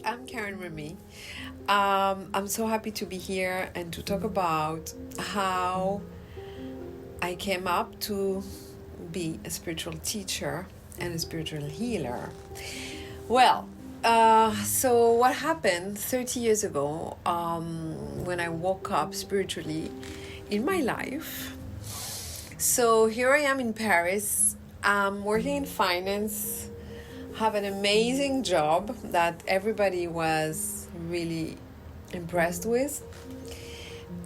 I'm Karen Remy. I'm so happy to be here and to talk about how I came up to be a spiritual teacher and a spiritual healer. Well, so what happened 30 years ago when I woke up spiritually in my life? So here I am in Paris. I'm working in finance, have an amazing job that everybody was really impressed with.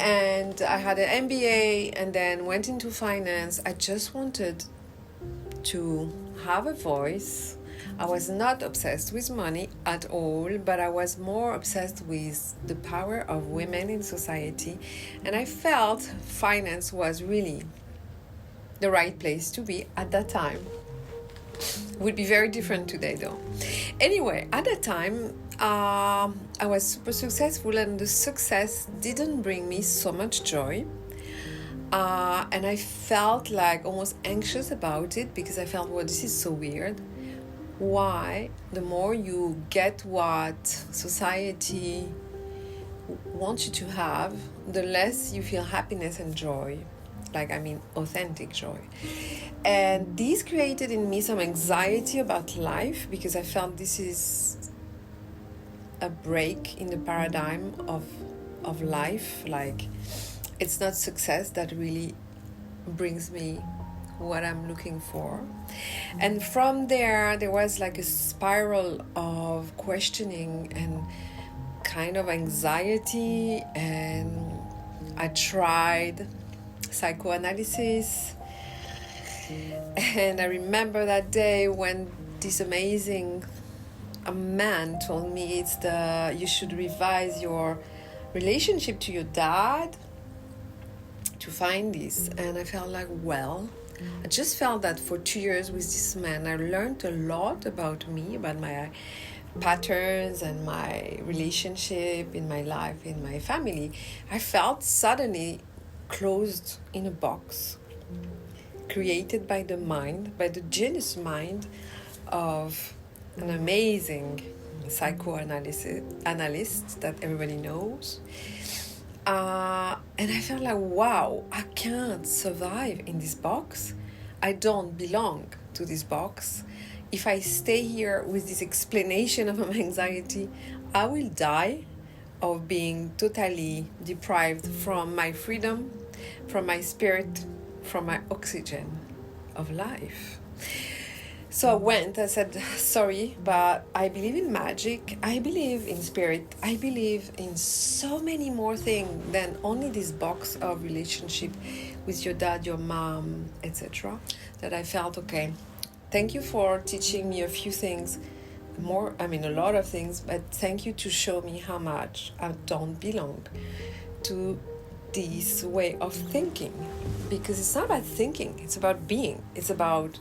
And I had an MBA and then went into finance. I just wanted to have a voice. I was not obsessed with money at all, but I was more obsessed with the power of women in society. And I felt finance was really the right place to be at that time. Would be very different today though. Anyway, at that time, I was super successful and the success didn't bring me so much joy. And I felt like almost anxious about it because I felt, well, this is so weird. Why? The more you get what society wants you to have, the less you feel happiness and joy. Authentic joy. And this created in me some anxiety about life because I felt this is a break in the paradigm of life. Like, it's not success that really brings me what I'm looking for. And from there was like a spiral of questioning and kind of anxiety, and I tried psychoanalysis. And I remember that day when this amazing man told me you should revise your relationship to your dad to find this. And I felt like, well, I just felt that for 2 years with this man, I learned a lot about me, about my patterns and my relationship in my life, in my family. I felt suddenly closed in a box created by the mind, by the genius mind of an amazing psychoanalyst that everybody knows. And I felt like, wow, I can't survive in this box. I don't belong to this box. If I stay here with this explanation of my anxiety, I will die of being totally deprived from my freedom, from my spirit, from my oxygen of life. So I said, sorry, but I believe in magic, I believe in spirit, I believe in so many more things than only this box of relationship with your dad, your mom, etc. That I felt, okay, thank you for teaching me a few things, a lot of things, but thank you to show me how much I don't belong to this way of thinking. Because it's not about thinking, it's about being. It's about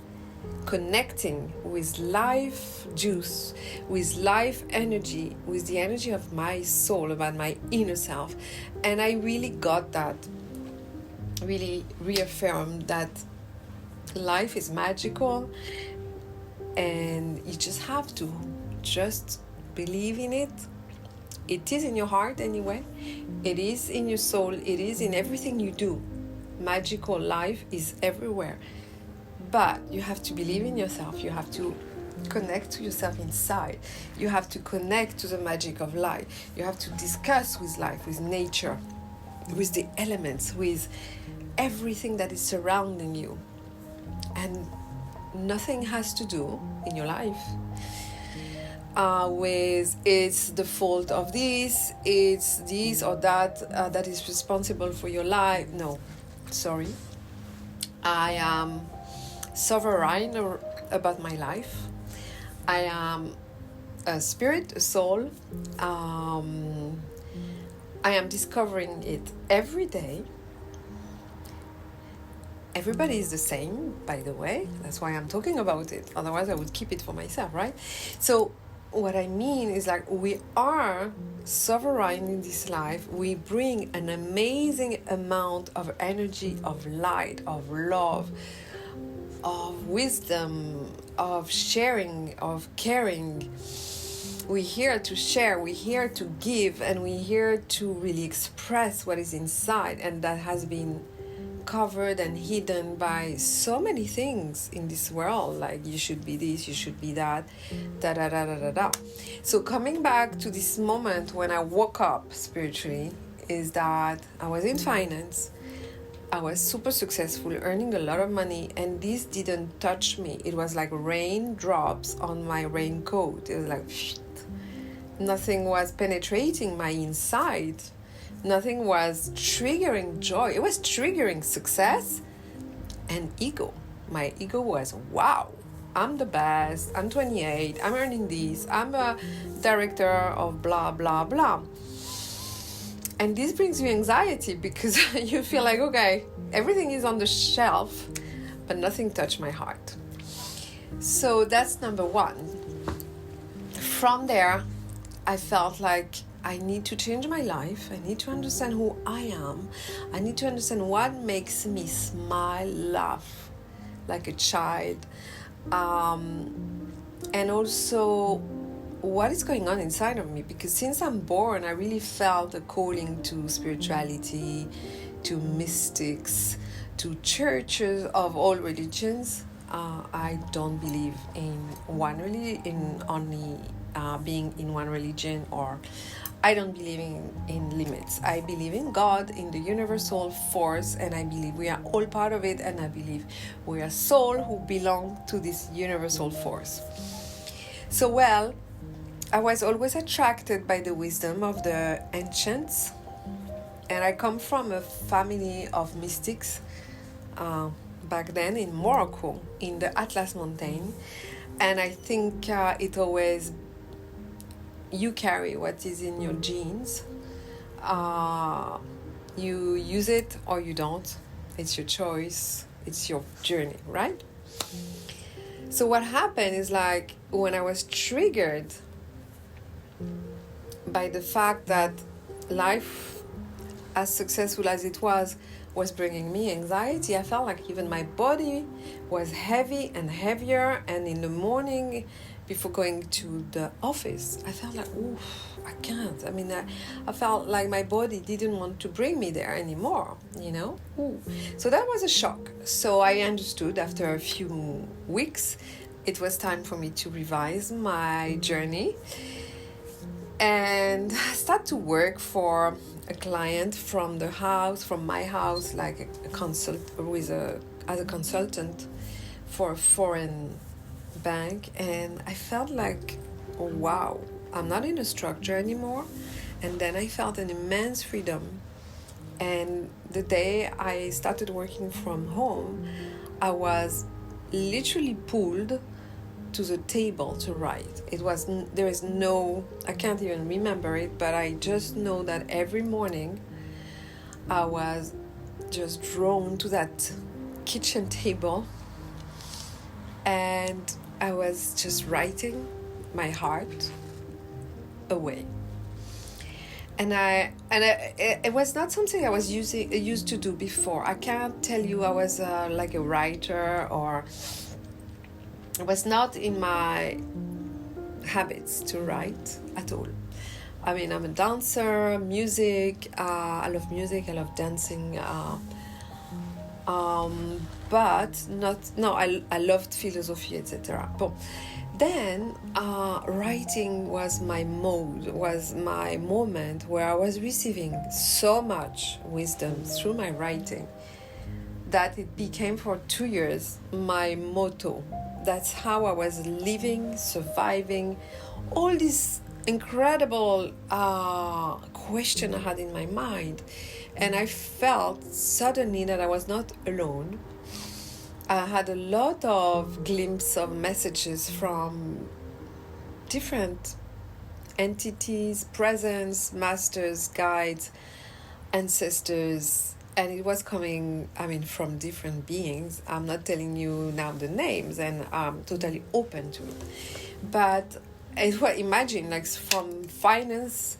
connecting with life juice, with life energy, with the energy of my soul, about my inner self. And I really got that, really reaffirmed that life is magical and you just have to just believe in it. It is in your heart anyway. It is in your soul. It is in everything you do. Magical life is everywhere. But you have to believe in yourself. You have to connect to yourself inside. You have to connect to the magic of life. You have to discuss with life, with nature, with the elements, with everything that is surrounding you. And nothing has to do in your life with it's the fault of this, it's this or that that is responsible for your life. No, sorry. I am sovereign about my life. I am a spirit, a soul. I am discovering it every day. Everybody is the same, by the way. That's why I'm talking about it. Otherwise, I would keep it for myself, right? So what I mean is, like, we are sovereign in this life. We bring an amazing amount of energy, of light, of love, of wisdom, of sharing, of caring, we're here to share, we're here to give, and we're here to really express what is inside, and that has been covered and hidden by so many things in this world, like you should be this, you should be that, da da da da da da. So coming back to this moment when I woke up spiritually, is that I was in finance, I was super successful, earning a lot of money, and this didn't touch me. It was like raindrops on my raincoat. It was like nothing was penetrating my inside. Nothing was triggering joy. It was triggering success and ego. My ego was, wow, I'm the best. I'm 28. I'm earning this. I'm a director of blah, blah, blah. And this brings you anxiety because you feel like, okay, everything is on the shelf, but nothing touched my heart. So that's number one. From there, I felt like I need to change my life. I need to understand who I am. I need to understand what makes me smile, laugh like a child. And also what is going on inside of me. Because since I'm born, I really felt a calling to spirituality, to mystics, to churches of all religions. I don't believe in only being in one religion, or I don't believe in limits. I believe in God, in the universal force, and I believe we are all part of it, and I believe we are soul who belong to this universal force. So, well, I was always attracted by the wisdom of the ancients, and I come from a family of mystics back then in Morocco, in the Atlas Mountain, and I think it always, you carry what is in your genes. You use it or you don't. It's your choice. It's your journey, right? So what happened is, like, when I was triggered by the fact that life, as successful as it was bringing me anxiety, I felt like even my body was heavy and heavier, and in the morning before going to the office, I felt like, oof, I can't. I mean, I felt like my body didn't want to bring me there anymore, you know? Ooh. So that was a shock. So I understood after a few weeks, it was time for me to revise my journey. And I started to work for a client from my house, like a consult as a consultant for a foreign bank, and I felt like, oh, wow, I'm not in a structure anymore. And then I felt an immense freedom. And the day I started working from home, I was literally pulled to the table to write. I can't even remember it, but I just know that every morning I was just drawn to that kitchen table, and I was just writing my heart away. And it was not something I was used to do before. I can't tell you I was like a writer, or it was not in my habits to write at all. I mean, I'm a dancer, music, I love music, I love dancing, but I loved philosophy, etc. But then writing was my mode, was my moment where I was receiving so much wisdom through my writing that it became for 2 years my motto. That's how I was living, surviving all these incredible question I had in my mind. And I felt suddenly that I was not alone. I had a lot of glimpses of messages from different entities, presence, masters, guides, ancestors, and it was coming, from different beings. I'm not telling you now the names, and I'm totally open to it. But it was, imagine, like, from finance,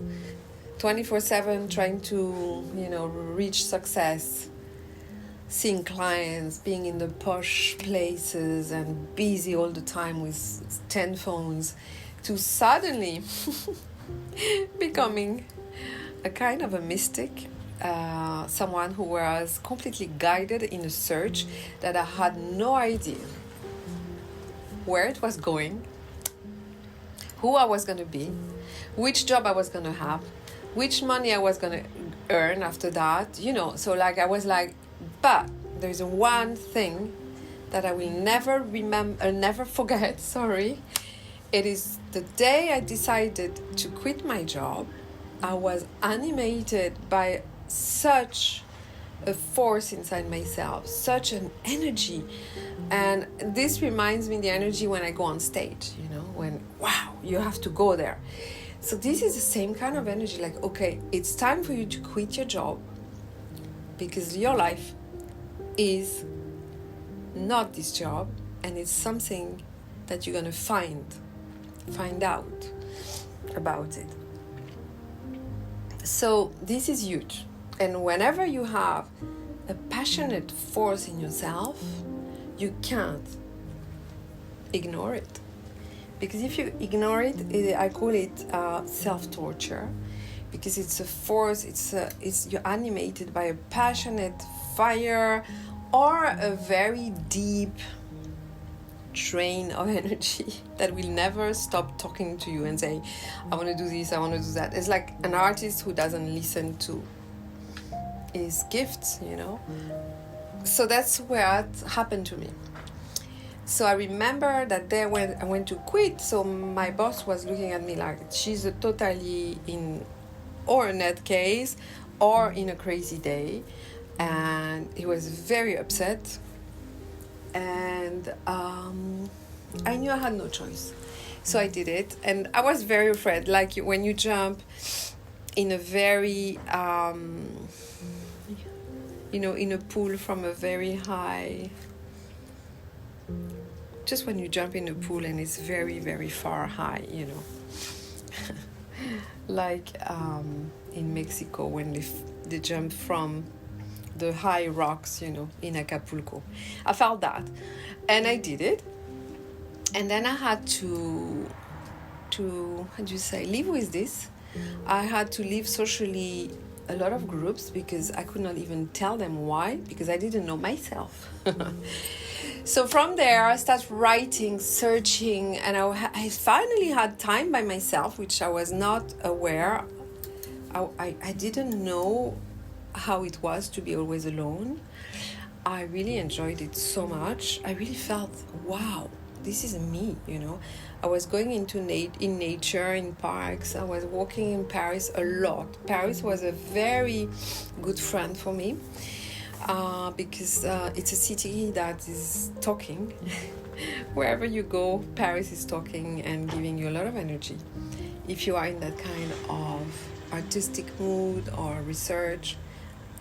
24/7, trying to, reach success, seeing clients, being in the posh places and busy all the time with 10 phones, to suddenly becoming a kind of a mystic, someone who was completely guided in a search that I had no idea where it was going, who I was going to be, which job I was going to have, which money I was going to earn after that, So like I was like, but there's one thing that I will never remember, never forget, sorry. It is the day I decided to quit my job. I was animated by such a force inside myself, such an energy. And this reminds me the energy when I go on stage, when, wow, you have to go there. So this is the same kind of energy, like, okay, it's time for you to quit your job because your life is not this job, and it's something that you're going to find out about it. So this is huge. And whenever you have a passionate force in yourself, you can't ignore it. Because if you ignore it, I call it self-torture, because it's a force, you're animated by a passionate fire or a very deep train of energy that will never stop talking to you and say, I want to do this, I want to do that. It's like an artist who doesn't listen to his gifts, So that's what happened to me. So I remember that day when I went to quit, so my boss was looking at me like she's totally in or a net case or in a crazy day. And he was very upset. And I knew I had no choice. So I did it. And I was very afraid. Like when you jump in a very, in a pool from a very high... Just when you jump in a pool and it's very, very far high, like in Mexico when they jump from the high rocks, in Acapulco. I felt that. And I did it. And then I had to live with this. I had to leave socially a lot of groups because I could not even tell them why, because I didn't know myself. So from there, I started writing, searching, and I finally had time by myself, which I was not aware. I didn't know how it was to be always alone. I really enjoyed it so much. I really felt, wow, this is me, I was going into in nature, in parks. I was walking in Paris a lot. Paris was a very good friend for me. Because it's a city that is talking. Wherever you go, Paris is talking and giving you a lot of energy. If you are in that kind of artistic mood or research.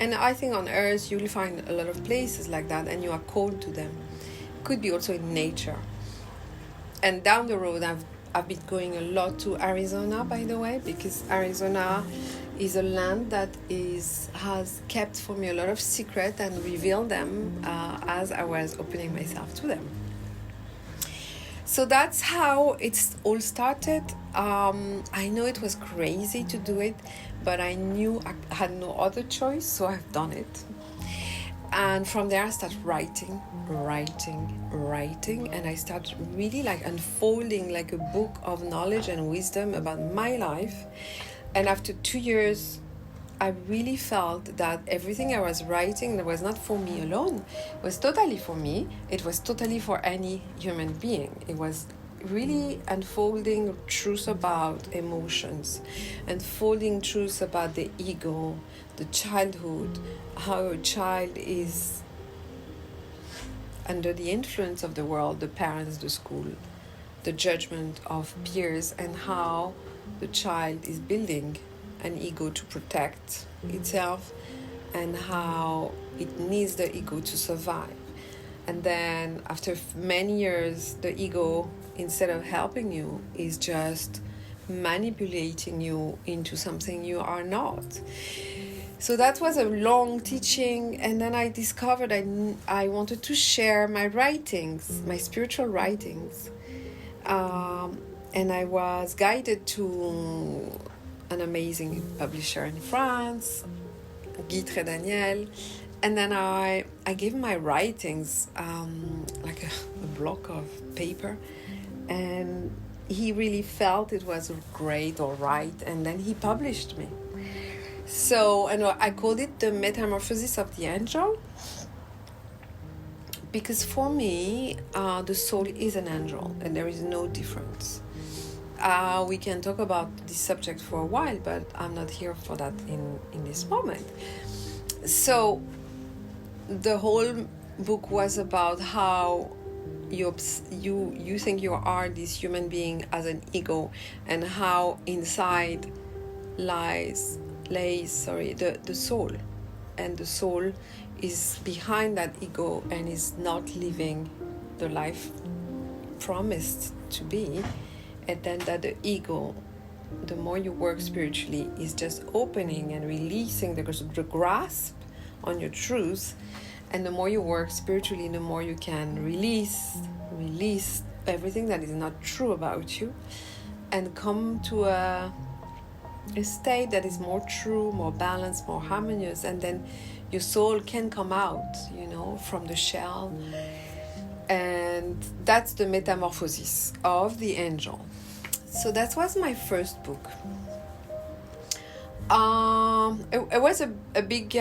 And I think on Earth you will find a lot of places like that and you are called to them. Could be also in nature. And down the road I've been going a lot to Arizona, by the way, because Arizona is a land that has kept for me a lot of secrets and revealed them as I was opening myself to them. So that's how it's all started. I know it was crazy to do it, but I knew I had no other choice, so I've done it. And from there I started writing, and I started really like unfolding like a book of knowledge and wisdom about my life. And after 2 years, I really felt that everything I was writing that was not for me alone. It was totally for me. It was totally for any human being. It was really unfolding truth about emotions, unfolding truth about the ego, the childhood, how a child is under the influence of the world, the parents, the school, the judgment of peers, and how the child is building an ego to protect itself and how it needs the ego to survive. And then after many years, the ego, instead of helping you, is just manipulating you into something you are not. So that was a long teaching, and then I discovered I wanted to share my writings, my spiritual writings. and I was guided to an amazing publisher in France, Geek, and then I gave my writings like a block of paper, and he really felt it was great or right, and then he published me. So, and I called it the Metamorphosis of the Angel, because for me, the soul is an angel, and there is no difference. We can talk about this subject for a while, but I'm not here for that in this moment. So the whole book was about how you think you are this human being as an ego, and how inside lays the soul, and the soul is behind that ego and is not living the life promised to be, and then that the ego, the more you work spiritually, is just opening and releasing the grasp on your truth. And the more you work spiritually, the more you can release everything that is not true about you, and come to a state that is more true, more balanced, more harmonious, and then your soul can come out, from the shell. And that's the metamorphosis of the angel. So that was my first book. It was a big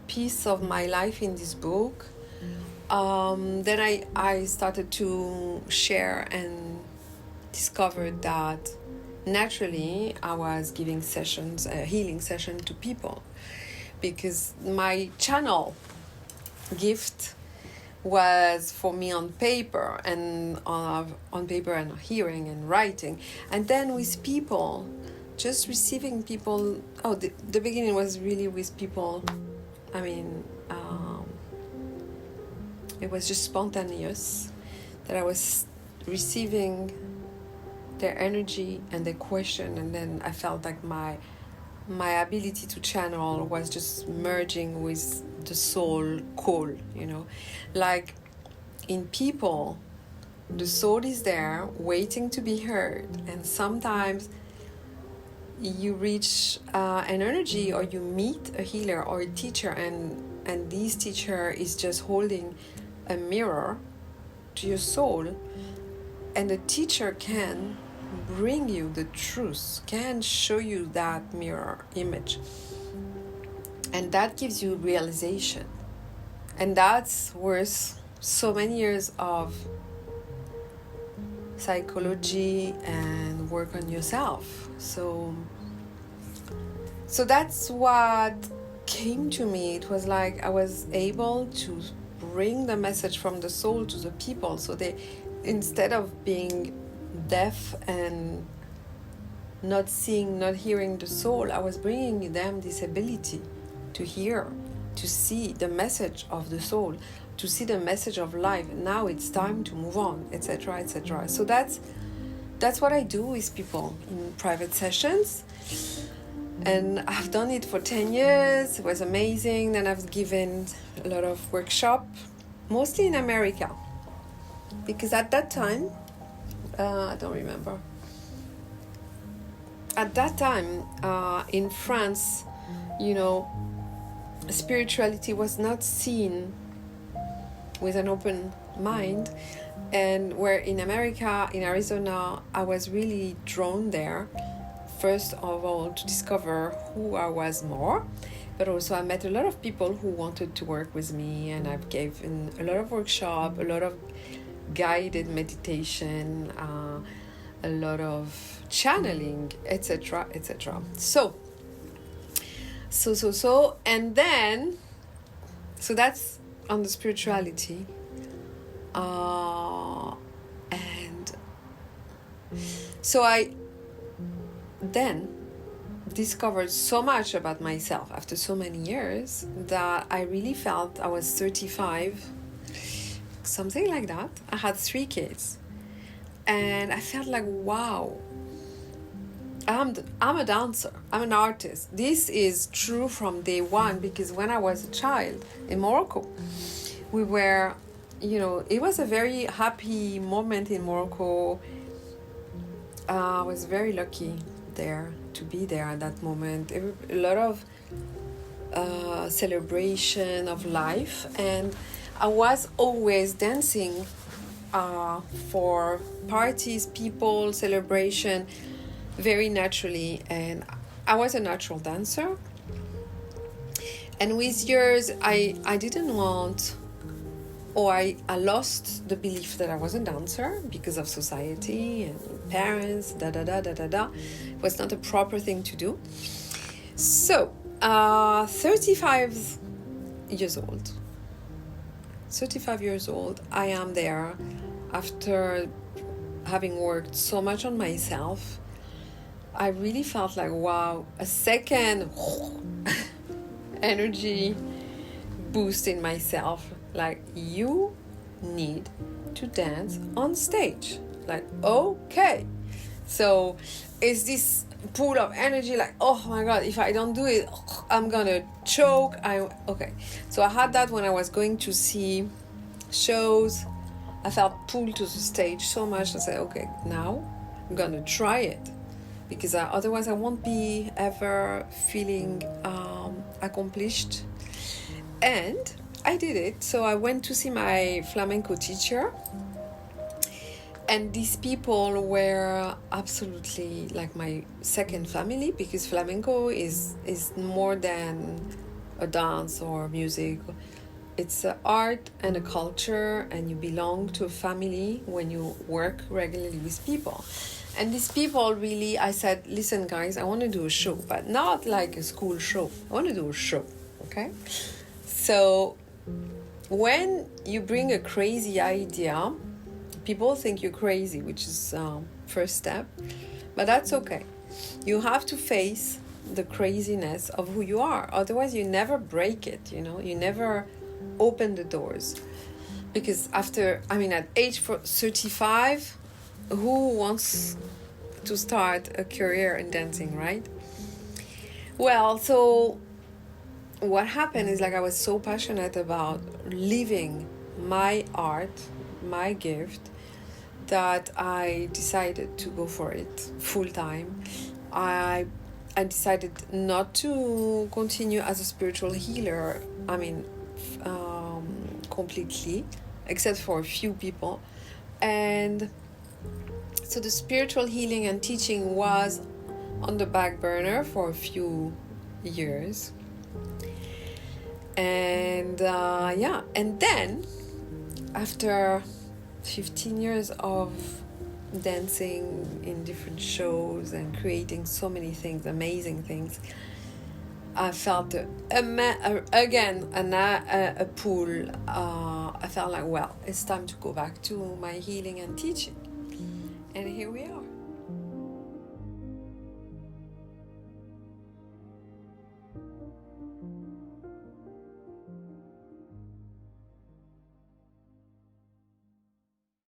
piece of my life in this book. Then I started to share and discovered that naturally I was giving sessions, a healing session to people, because my channel gift was for me on paper and hearing and writing, and then with people, just receiving people. The beginning was really with people. It was just spontaneous, that I was receiving their energy and their question, and then I felt like my ability to channel was just merging with the soul call, like in people, the soul is there waiting to be heard, and sometimes you reach an energy, or you meet a healer or a teacher, and this teacher is just holding a mirror to your soul, and the teacher can bring you the truth, can show you that mirror image, and that gives you realization, and that's worth so many years of psychology and work on yourself. So that's what came to me. It was like I was able to bring the message from the soul to the people, so they, instead of being deaf and not seeing, not hearing the soul, I was bringing them this ability to hear, to see the message of the soul, to see the message of life. Now it's time to move on, etc., etc. So that's what I do with people in private sessions, and I've done it for 10 years. It was amazing. Then I've given a lot of workshop, mostly in America, because at that time, I don't remember. At that time, in France, spirituality was not seen with an open mind, and where in America, in Arizona, I was really drawn there, first of all to discover who I was more, but also I met a lot of people who wanted to work with me, and I've given a lot of workshop, a lot of guided meditation, a lot of channeling, etc., etc. So and then, so that's on the spirituality, and so I then discovered so much about myself after so many years that I really felt I was 35, something like that. I had 3 kids, and I felt like, wow, I'm a dancer, I'm an artist. This is true from day one, because when I was a child in Morocco, we were, it was a very happy moment in Morocco. I was very lucky there to be there at that moment. A lot of celebration of life, and I was always dancing for parties, people, celebration, very naturally, and I was a natural dancer. And with years, I didn't want, or I lost the belief that I was a dancer because of society and parents, It was not a proper thing to do. So, 35 years old. 35 years old, I am there after having worked so much on myself. I really felt like, wow, a second energy boost in myself. Like, you need to dance on stage. Like, okay. So it's this pool of energy, like, oh my God, if I don't do it, I'm gonna choke. Okay. So I had that when I was going to see shows. I felt pulled to the stage so much. I said, okay, now I'm gonna try it, because otherwise I won't be ever feeling accomplished. And I did it. So I went to see my flamenco teacher, and these people were absolutely like my second family, because flamenco is more than a dance or music. It's an art and a culture, and you belong to a family when you work regularly with people. And these people really, I said, listen guys, I want to do a show, but not like a school show. I want to do a show, okay? So when you bring a crazy idea, people think you're crazy, which is first step, but that's okay. You have to face the craziness of who you are. Otherwise, you never break it, you never open the doors. Because at age 35, who wants to start a career in dancing, right? Well, so what happened is, like, I was so passionate about living my art, my gift, that I decided to go for it full time. I decided not to continue as a spiritual healer, completely, except for a few people. And so the spiritual healing and teaching was on the back burner for a few years. And and then after 15 years of dancing in different shows and creating so many things, amazing things, I felt a pull. I felt like, well, it's time to go back to my healing and teaching. And here we are.